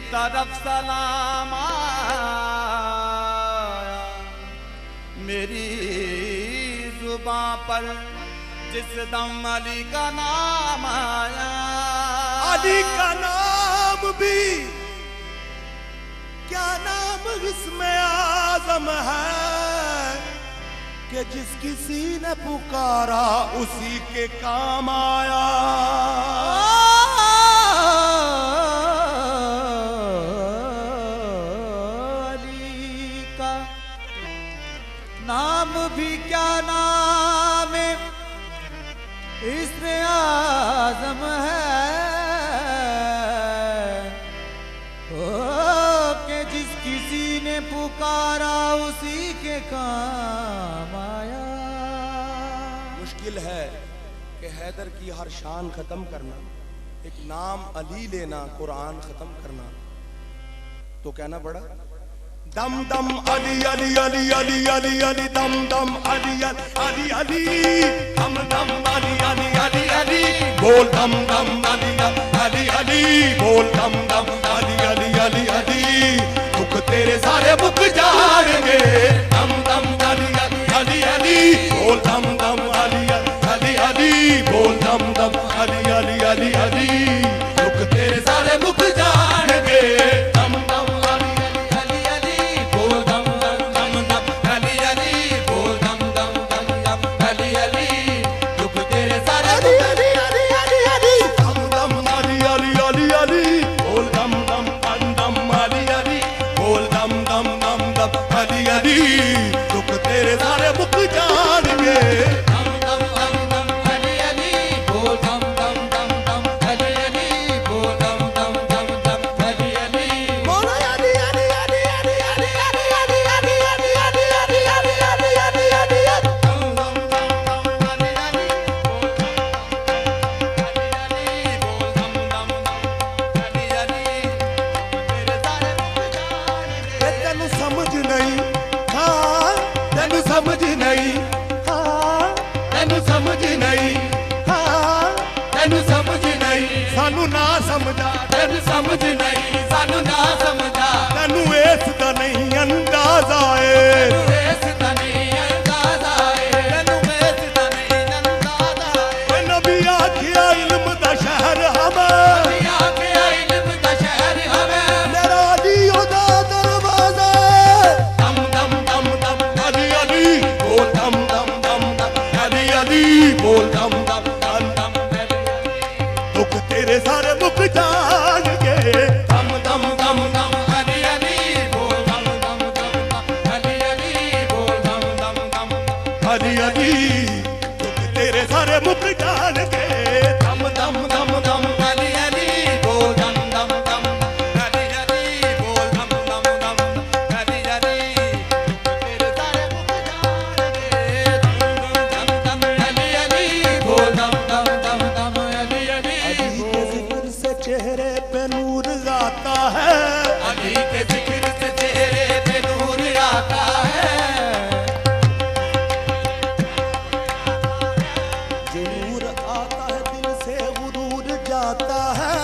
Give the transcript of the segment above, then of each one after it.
तरफ सलाम आया, मेरी जुबां पर जिस दम अली का नाम आया। अली का नाम भी क्या नाम इसमें आजम है कि जिस किसी ने पुकारा उसी के काम आया। अली का नाम भी क्या नाम है, इसमें आजम है कि जिस किसी ने पुकारा उसी के काम आया। मुश्किल है कि हैदर की हर शान खत्म करना, एक नाम अली लेना, कुरान खत्म करना, तो कहना पड़ा दम दम अली अली अली अली अली अली दम दम अली अली अली दम दम अली अली अली अली बोल दम दम अली अली अली बोल दम दम अली अली अली अली दुख तेरे सारे मुक जाएंगे। दम दम अली अली अली बोल दम दम अली अली अली बोल दम दम अली अली अली अली दुख तेरे सारे मुक जाएंगे। दम दम अली अली अली बोल दम दम दम दम अली अली बोल दम दम दम दम अली अली दुख तेरे सारे मुक अली अली अली अली दम दम अली अली अली अली बोल दम दम दम अली अली बोल दम दम दम दम अली अली दुख तेरे सारे मुक जाएंगे। दम दम दम अली अली बोल दम दम दम दम अली अली बोल दम दम दम दम अली अली बोल अली अली अली अली अली अली अली अली अली अली अली अली अली अली अली दम दम दम अली अली बोल अली अली बोल दम दम अली अली तेरे सारे मुक जाएंगे। तेनू समझ नहीं, हाँ तेनू समझ नहीं, हाँ तेनू समझ नहीं, हाँ तेनू समझ नहीं, सानू ना समझा तेनू समझ नहीं, सानू ना समझा तेनू इस दा नहीं अंदाजा है, इस दा नहीं अंदाजा है, तेनू इस दा नहीं अंदाजा है। नबी आखिया इल्म दा शहर हमें, नबी आखिया इल्म दा शहर हमें, मेरा अली ओदा दरवाजा। दम दम दम दम अली अली बोल दम दम दम दम अली अली बोल दम दम दम दम दुख तेरे सारे मुक जाएंगे। दम दम दम दम अली अली बोल दम दम दम दम अली अली बोल दम दम दम अली अली दुख तेरे सारे मुक जाएंगे। दम दम दम दम अली अली बोल दम दम दम अली अली बोल दम दम दम अली अली दुख तेरे सारे मुक जाएंगे। दम दम दम अली अली बोल दम दम दम दम अली अली अली के जिक्र से चेहरे पे नूर आता है, अली के जिक्र से चेहरे पे नूर आता है, जो नूर आता है दिल से गुरूर जाता है,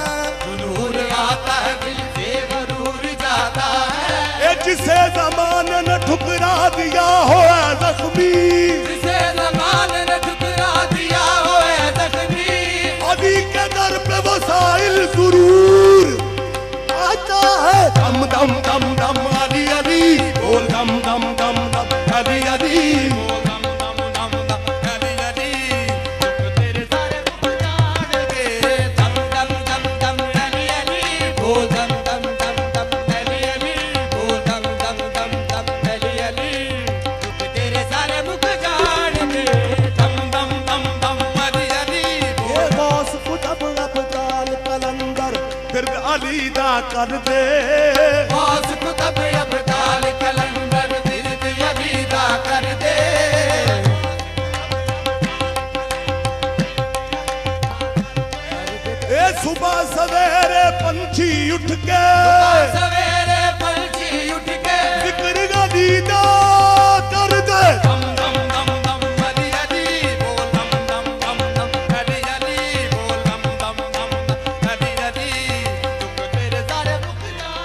नूर आता है दिल से गुरूर जाता है। जिसे ज़माने ने ठुकरा दिया हो ऐ ज़ख्मी, जिसे ज़माने ने ठुकरा दिया हो ऐ ज़ख्मी, अली के दर पे वो साइल ज़रूर आता है। दम दम दम दम अली अली बोल दम दम दम दम अली अली बोल दम दम दम दम अली अली दुख तेरे सारे मुक जाएंगे। दम दम दम दम अली अली बोल दम दम दम दम अली अली बोल दम दम दम दम अली अली दुख तेरे सारे मुक जाएंगे। दम दम दम दम अली अली बोल गौस कुतुब अब्दाल कलंदर फिर अली दा कर दे, गौस कुतुब अब्दाल कलंदर फिर अली दा कर दे। ए सुबह सवेरे पंछी उठ के, सवेरे पंछी उठ के जिक्र अली दा कर दे। दम दम दम दम अली अली बोल दम दम दम दम अली अली बोल दम दम दम अली अली दुख तेरे सारे मुक जाएंगे।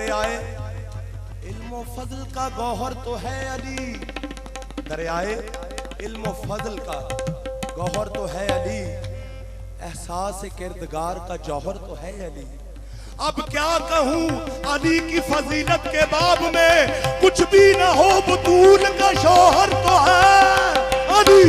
दरियाए इल्म फजल का गौहर तो है अली, दरियाए इल्म फजल का गौहर तो है अली, एहसास किरदगार का जौहर तो है अली। अब क्या कहूं अली की फजीलत के बाब में, कुछ भी ना हो बतूल का शौहर तो है अली।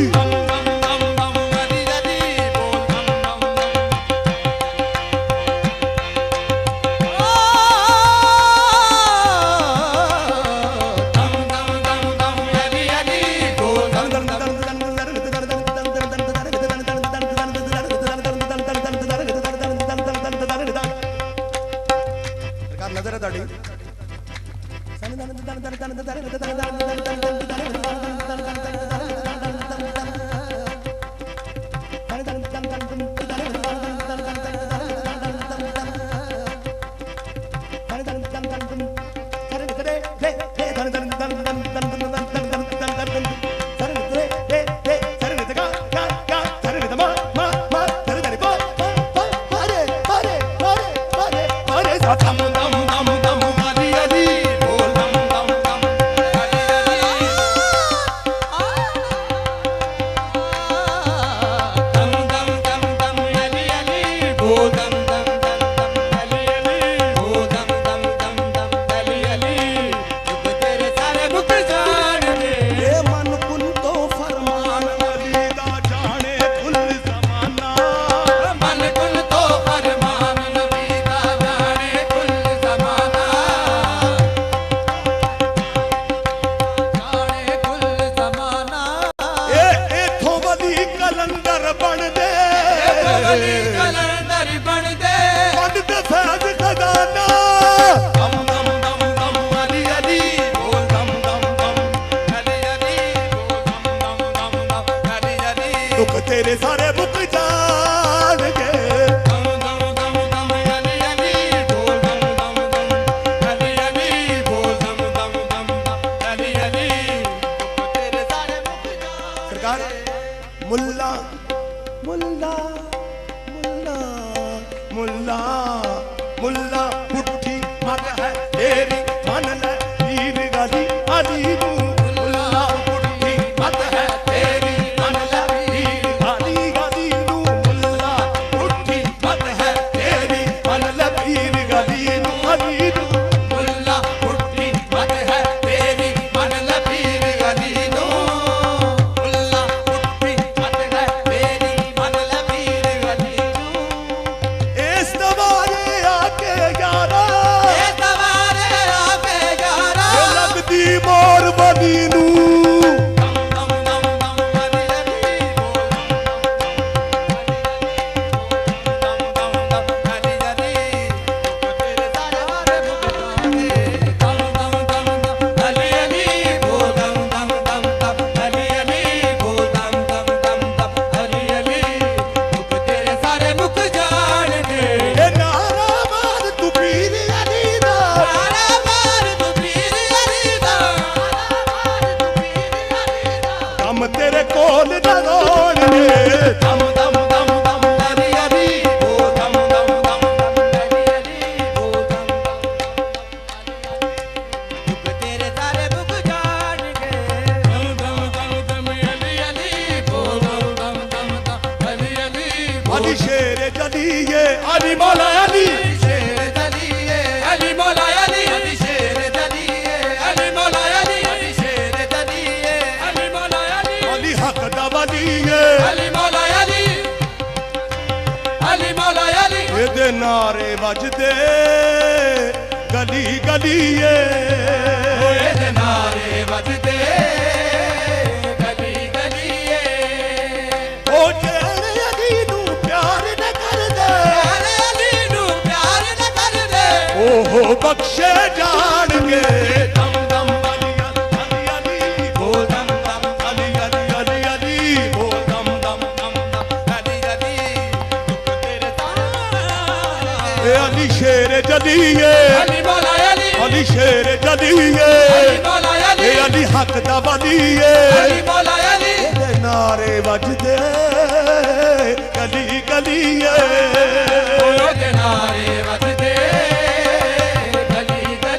तेरे सारे बुक जान के सरकार मुल्ला मुल्ला मुल्ला मुल्ला मुल्ला पुट्ठी मत है तेरी मन ले वीर गाली अली मुल्ला पुट्ठी मत है तेरी मन ले वीर गाली गाली मुल्ला पुट्ठी मत है तेरी मन ले वीर गाली अली मुल्ला पुट्ठी मत है तेरी मन ले वीर गाली मुल्ला पुट्ठी मत है तेरी मन ले वीर गाली इस दवारे आके यारा लगदी मोर बनी नू तेरे कोल दरोड़ दे दम दम दम दम अली अली ओ दम दम दम दम अली अली ओ दम दुख तेरे सारे बुक जान के दम दम दम दम अली अली ओ दम दम दम दम अली अली अली शेर जलिए अली मौला अली शेर जलिए अली मौला अली अली शेर जलिए अली मौला अली अली शेर जलिए अली मौला हक दबलिए अली मौला अली अली मौला अली एदे नारे बजदे गली गलीए एदे नारे बजदे गली गलीए ओ जेड़े अली नू प्यार न कर दे अली नू प्यार न कर दे ओहो बख्शे जान के दम दम अली अली अली ओ दम अली शेर जलिए अली मौला अली अली शेर जलिए अली मौला अली अली हक दा वलिए अली मौला अली नारे बजदे गली गलीए नारे बजदे गली गली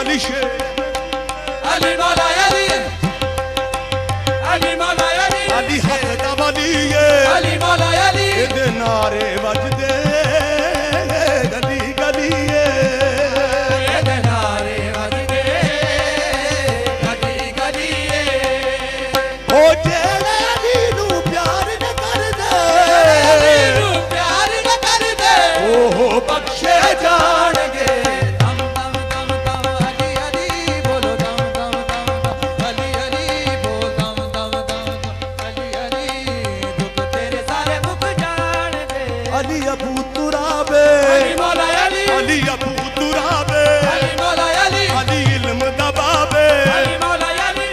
अली शेर अली मौला अली अली मौला अली अली हक दा वली है अली मौला अली इहदे नारे वजदे गली गली इहदे नारे वजदे गली गली ओ जेड़े अली नू प्यार न करदे अली नू प्यार न करदे ओह बख्शे जाणगे दम दम दम दम अली अली बोलो दम दम दम दम अली अली बोल दम दम दम अली अली दुख तेरे सारे मुख जान दे अली अबू तुराबे अली मौला अली अली अबू तुराबे अली मौला अली अली इल्म दबाबे अली मौला अली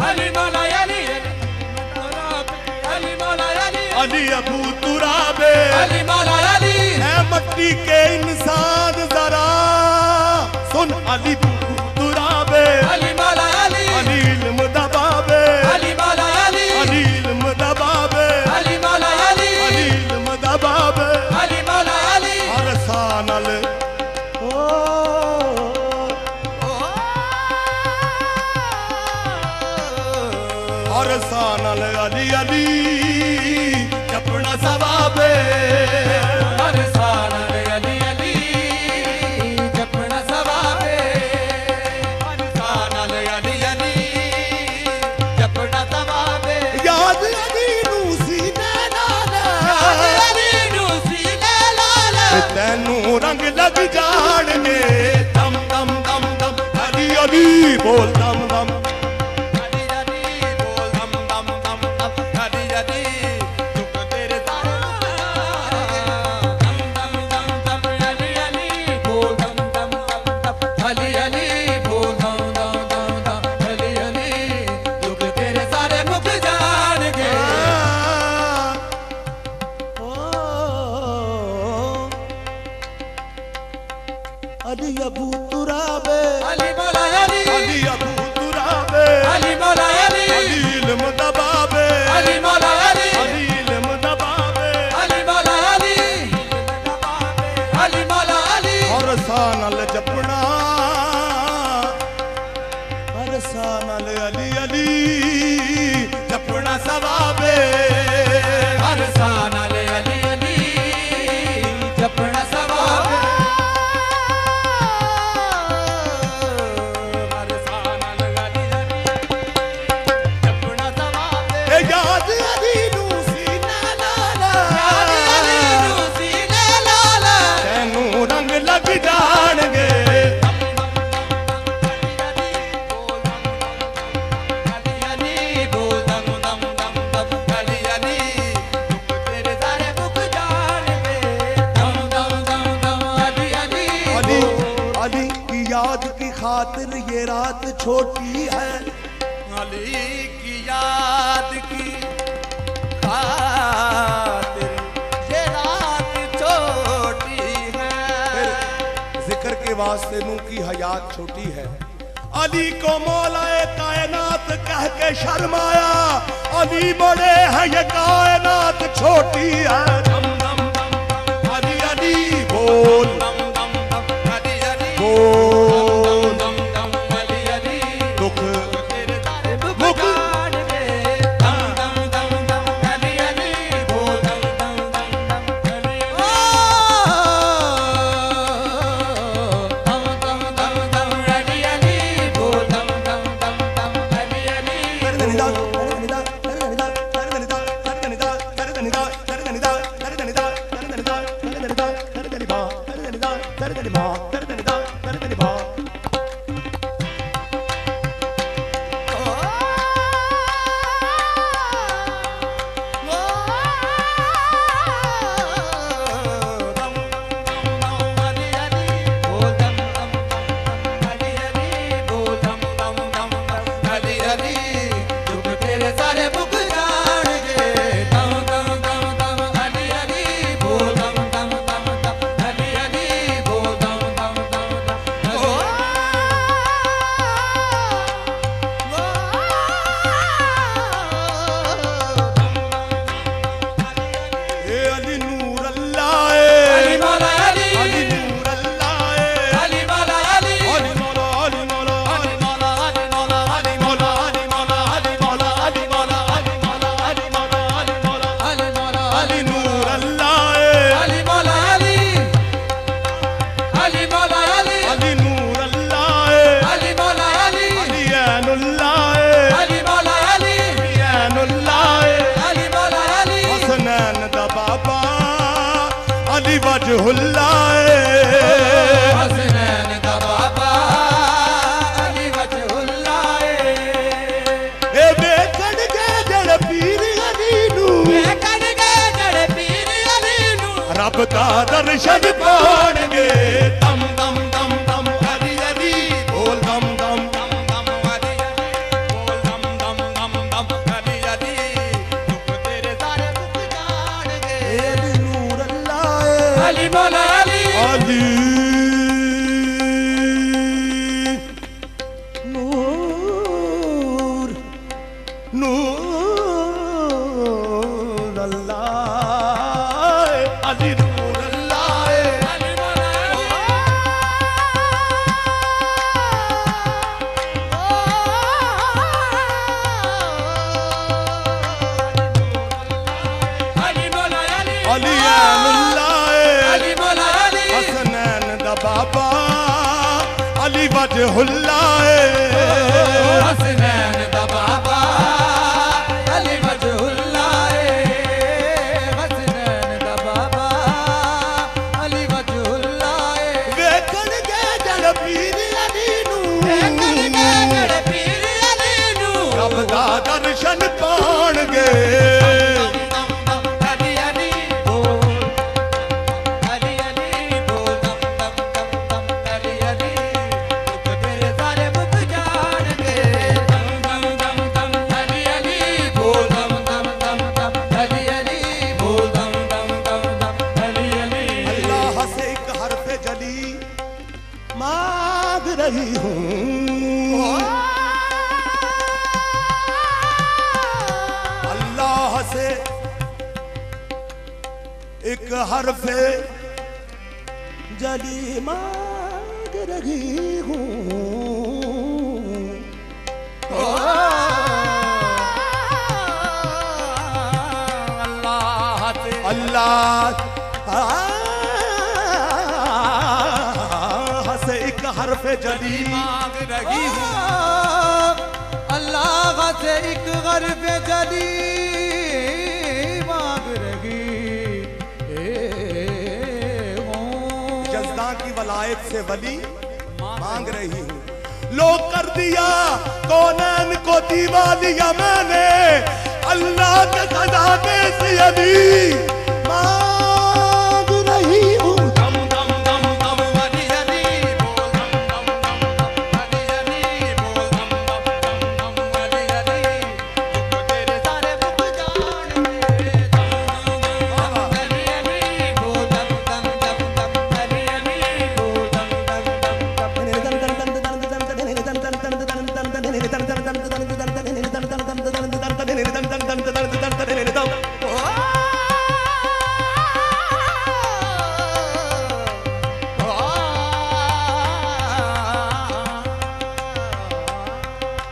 अली मौला अली अली मौला अली अली अबू तुराबे अली मौला अली है मट्टी के इंसान जरा सुन अली तुराबे अली मौला अली अली इल्म दबाबे अली मौला अली अली इल्म दबाबे अली मौला अली अली इल्म दबाबे अली मौला अली अरसानल अरसानल अली अली जपना सवाबे अरसान अली अली जपना सवाबे अरसान अली अली जपना सवाबे याद अली नू सीने नाल अली नू सीने लाल तैनू रंग लग जाणगे दम दम दम दम अली अली बोल दम दम अली अली बोल दम दम दम दम अली अली दुख तेरे सारे दम दम दम दम अली अली बोल दम दम दम दम अली अली बोल दम दम दम दम अली अली दुख तेरे सारे मुख जान गे अली अबू तुराबे अली मौला अली अली अबू तुराबे अली मौला अली अली इल्म दबाबे अली मौला अली अली इल्म दबाबे अली मौला अली अली मौला अली अरसानल जपना अरसानल अली अली जपना सवाबे अरसान अली अली जपना सवाबे अरसान अली जपना सवाबे ए याद अली नू सीने नाल अली नू सीने लाल तैनू रंग लग जाणगे अली अली बोल दम दम दम दम अली अली दुख तेरे सारे मुख जान गे दम दम दम दम अली अली अली अली की याद की खातिर ये रात छोटी है अली की याद की खातिर ये रात छोटी है जिक्र के वास्ते नू की हयात छोटी है अली को मौलाए कायनात कह के शर्माया अली बड़े हैं ये कायनात छोटी है दम दम दम दम अली अली बोल अली अली बोल दम दम अली अली दुख तेरे सारे मुख मुख जान गे दम दम दम दम अली अली बोल दम दम दम दम अली दम दम दम दम अली अली बोल दम दम दम दम अली अली वजहुल्लाह हसनैन दा बाबा अली वजहुल्लाह ए वेखण के जड़ पीर अली नू वेखण के जड़ पीर अली नू रब दा दर्शन पाणगे दम दम दम दम अली अली बोल दम दम दम दम अली अली बोल दम दम दम दम अली अली दुख तेरे सारे दुख जाणगे ए नूर अल्लाह अली मौला अली अली नूर नूर अल्लाह अली नूर अल्लाह अली मौला अली मौला अली अली ऐनुल्लाह अली मौला अली हसनैन दा बाबा अली वजहुल्लाह हसनैन दा बाबा अली वजहुल्लाह हसनैन दा बाबा अली वजहुल्लाह वेखण के जड़ पीर अली नू वेखण के जड़ पीर अली नू रब दा दर्शन पाणगे दम दम अली अली बोल अली अली बोल दम दम दम दम अली अली दुख तेरे सारे मुख जाणगे दम दम दम दम अली अली बोल दम दम दम दम अली अली बोल दम दम दम दम अली अली अल्लाह से एक हरफ जली मांग रही हूँ अल्लाह से एक हरफ जली मांग रही हूँ अल्लाह से अल्लाह से एक हरफ जली मांग रही हूँ अल्लाह से एक गरब जली मांग रही हूँ जज्दा की वलायत से वली मांग रही हूँ लो कर दिया कौनैन को दीवालिया मैंने अल्लाह के खजाने से अली मांग रही हूँ दम दम दम दम अली अली बोल दम दम दम दम अली अली बोल दम दम दम दम अली अली दुख तेरे सारे मुख जाणगे दम दम दम अली अली बोल दम दम दम दम अली अली बोल दम दम दम दम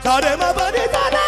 सारे माँ बने जाना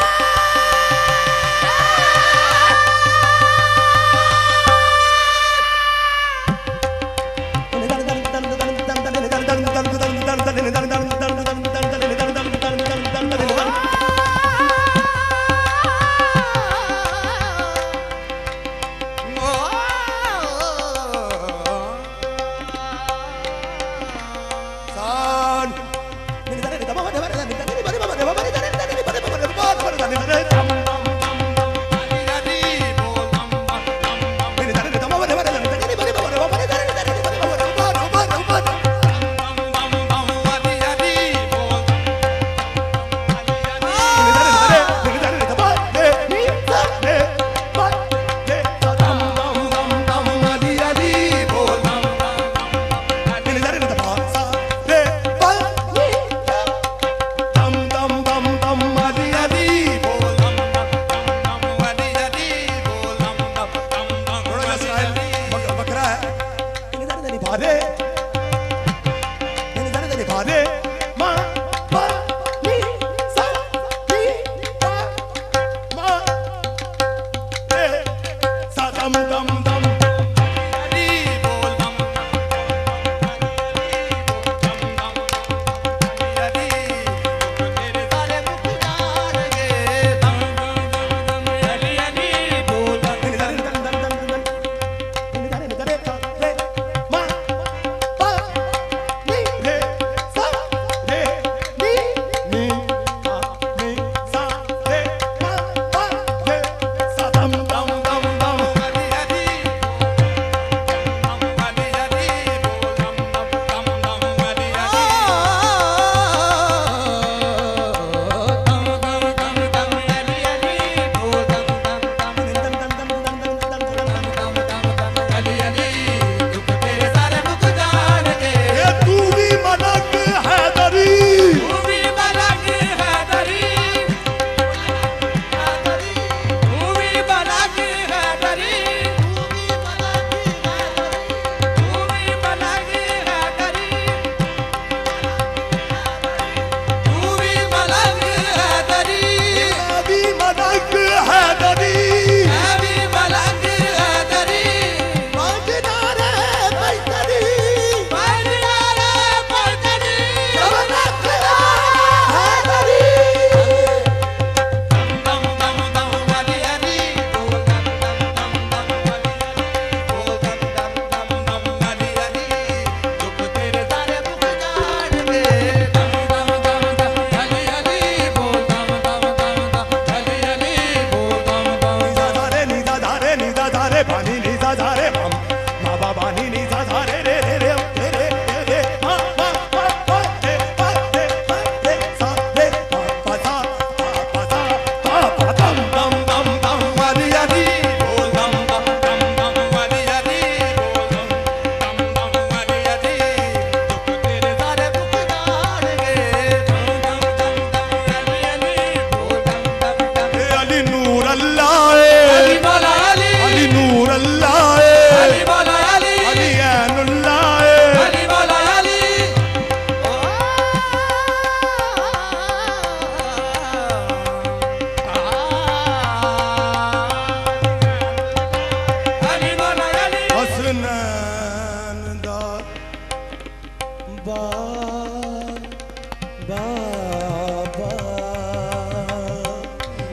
बाबा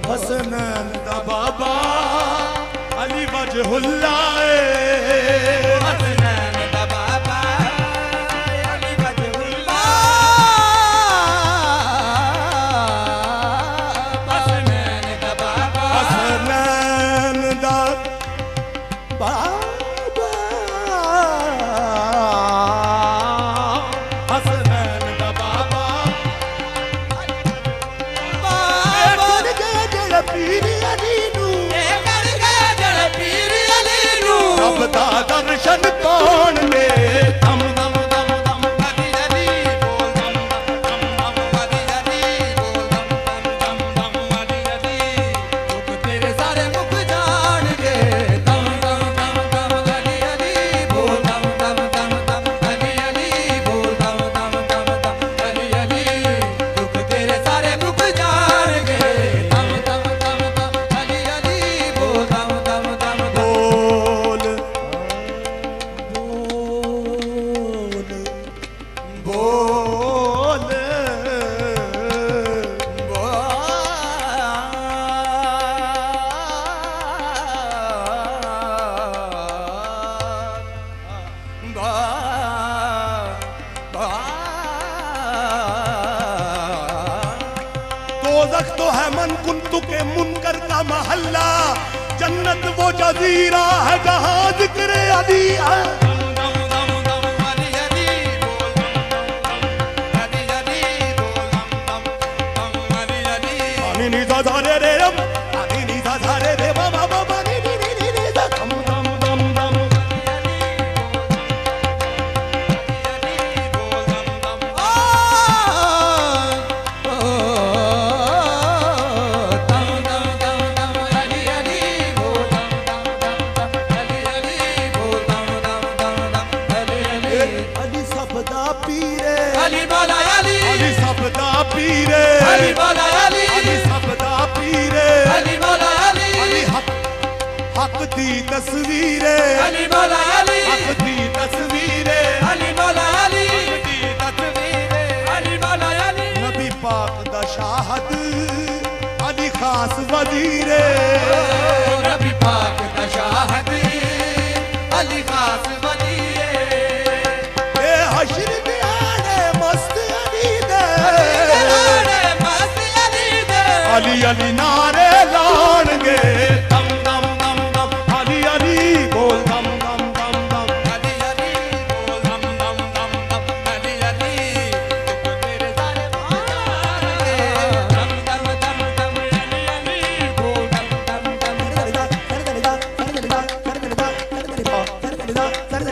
हसनैन दा बाबा अली वजहुल्लाह हसनैन दा बाबा अली वजहुल्लाह हसनैन दा बाबा हसनैन दा बाबा हसनैन दा बाबा कर गए जड़ पीर अली नू कर गए जड़ पीर अली नू रब दा दर्शन पाण ने दम दम दम दम अली अली बोल दम दम दम अली अली बोल दम दम दम अली अली दुख तेरे सारे मुख जान के दम दम दम दम अली अली बोल दम दम दम दम अली अली बोल दम दम दम दम अली अली दुख तेरे सारे मुख जान के दम दम दम दम अली अली बोल दम दम दम दम बोल बोल दोज़ख तो है मन कुंतु के मुनकर का महल्ला जन्नत वो जजीरा है जहां जिक्र अली है दम दम दम अली अली बोल दम दम अली अली बोल दम दम Ali Ali ani ni da da re re ram ani ni da da re re ba ba ba ba ni ni ni ni da dam dam dam dam ali sabda pire Ali bola Ali ali sabda pire Ali bola Ali ali sabda pire Ali bola Ali ali haq di tasveere Ali bola Ali haq di tasveere Ali bola Ali di tasveere Ali bola Ali नबी पाक दा शाहद अली खास वजीरे नबी पाक का शाहद अली खास वजीरे ए हश्र दिहाड़े मस्त अली दे मस्त अली दे अली अली नारे लाणगे दम दम दम दम अली अली बोल दम दम दम दम अली अली बोल दम दम दम दम अली अली तुझ तेरे सारे प्यार के दम दम दम दम अली अली बोल दम दम दम अली अली बोल दम दम अली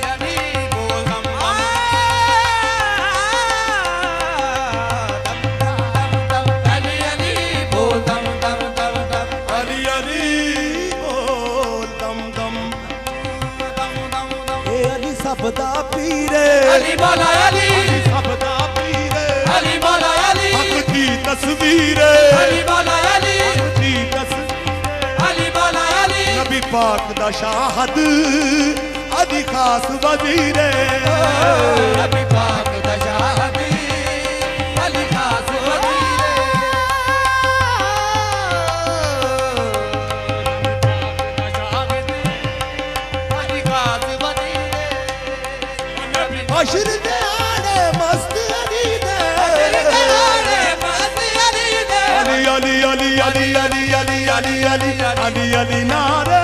अली बोल दम दम अली अली बोल दम दम दम दम अली अली बोल दम दम दम दम दम ए अली सबदा पीरे अली बोला अली सबदा पीरे अली बोला अली हक दी तस्वीर अली बोला अली दी तस्वीर अली बोला अली नबी पाक दा शाहद अली खास वजीरे नबी पाक दा शाहद अली खास वजीरे अली खास वजीरे हश्र दे आड़े मस्त अली दे मस्त अली दे अली अली अली अली अली अली अली अली अली अली नारे